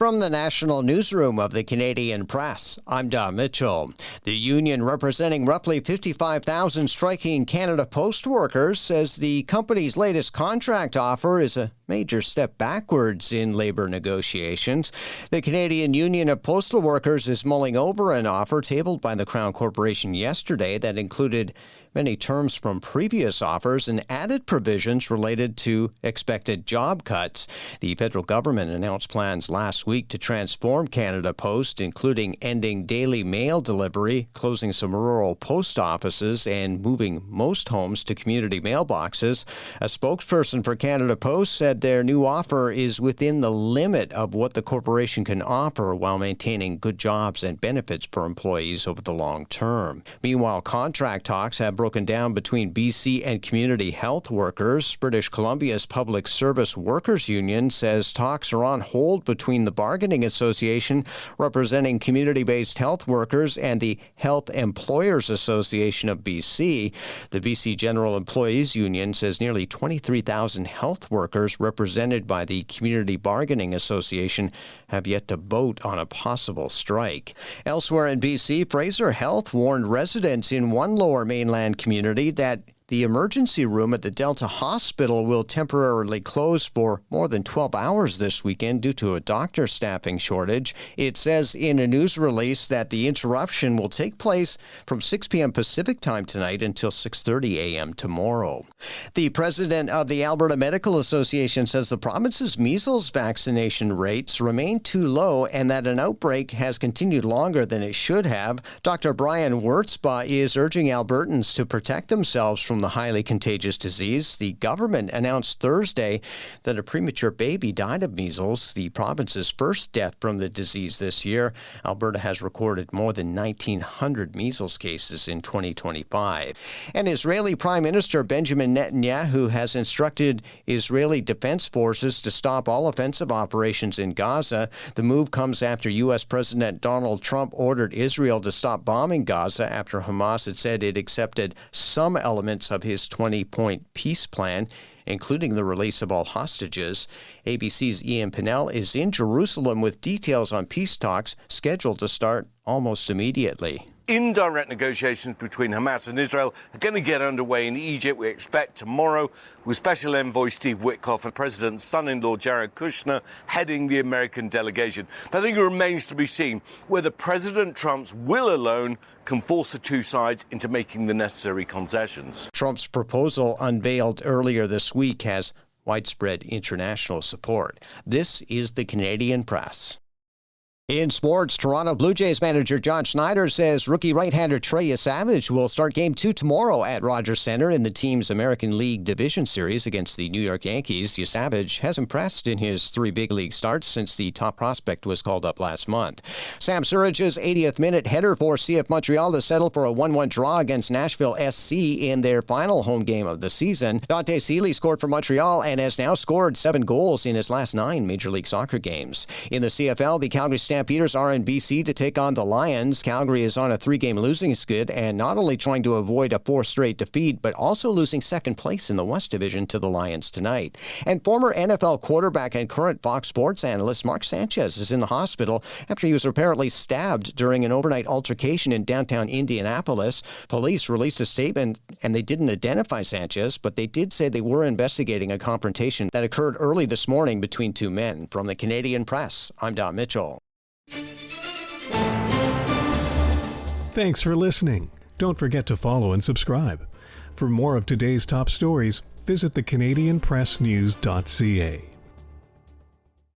From the National Newsroom of the Canadian Press, I'm Don Mitchell. The union representing roughly 55,000 striking Canada Post workers says the company's latest contract offer is a major step backwards in labor negotiations. The Canadian Union of Postal Workers is mulling over an offer tabled by the Crown Corporation yesterday that included many terms from previous offers and added provisions related to expected job cuts. The federal government announced plans last week to transform Canada Post, including ending daily mail delivery, closing some rural post offices, and moving most homes to community mailboxes. A spokesperson for Canada Post said their new offer is within the limit of what the corporation can offer while maintaining good jobs and benefits for employees over the long term. Meanwhile, contract talks have broken down between BC and community health workers. British Columbia's Public Service Workers Union says talks are on hold between the bargaining association representing community-based health workers and the Health Employers Association of BC. The BC General Employees Union says nearly 23,000 health workers represented by the Community Bargaining Association have yet to vote on a possible strike. Elsewhere in BC, Fraser Health warned residents in one Lower Mainland community that the emergency room at the Delta Hospital will temporarily close for more than 12 hours this weekend due to a doctor staffing shortage. It says in a news release that the interruption will take place from 6 p.m. Pacific time tonight until 6:30 a.m. tomorrow. The president of the Alberta Medical Association says the province's measles vaccination rates remain too low and that an outbreak has continued longer than it should have. Dr. Brian Wurtzba is urging Albertans to protect themselves from the highly contagious disease. The government announced Thursday that a premature baby died of measles, the province's first death from the disease this year. Alberta has recorded more than 1,900 measles cases in 2025. And Israeli Prime Minister Benjamin Netanyahu has instructed Israeli Defense Forces to stop all offensive operations in Gaza. The move comes after U.S. President Donald Trump ordered Israel to stop bombing Gaza after Hamas had said it accepted some elements of his 20-point peace plan, including the release of all hostages. ABC's Ian Pinnell is in Jerusalem with details on peace talks scheduled to start almost immediately. Indirect negotiations between Hamas and Israel are going to get underway in Egypt, we expect tomorrow, with Special Envoy Steve Witkoff and President's son-in-law Jared Kushner heading the American delegation. But I think it remains to be seen whether President Trump's will alone can force the two sides into making the necessary concessions. Trump's proposal, unveiled earlier this week, has widespread international support. This is the Canadian Press. In sports, Toronto Blue Jays manager John Schneider says rookie right-hander Trey Savage will start Game 2 tomorrow at Rogers Centre in the team's American League Division Series against the New York Yankees. Savage has impressed in his 3 big league starts since the top prospect was called up last month. Sam Surridge's 80th minute header for CF Montreal to settle for a 1-1 draw against Nashville SC in their final home game of the season. Dante Seeley scored for Montreal and has now scored 7 goals in his last 9 Major League Soccer games. In the CFL, the Calgary Stampeders are in BC to take on the Lions. Calgary is on a 3-game losing skid and not only trying to avoid a 4th straight defeat, but also losing second place in the West Division to the Lions tonight. And former NFL quarterback and current Fox Sports analyst Mark Sanchez is in the hospital after he was apparently stabbed during an overnight altercation in downtown Indianapolis. Police released a statement and they didn't identify Sanchez, but they did say they were investigating a confrontation that occurred early this morning between 2 men. From the Canadian Press, I'm Don Mitchell. Thanks for listening. Don't forget to follow and subscribe. For more of today's top stories, visit thecanadianpressnews.ca.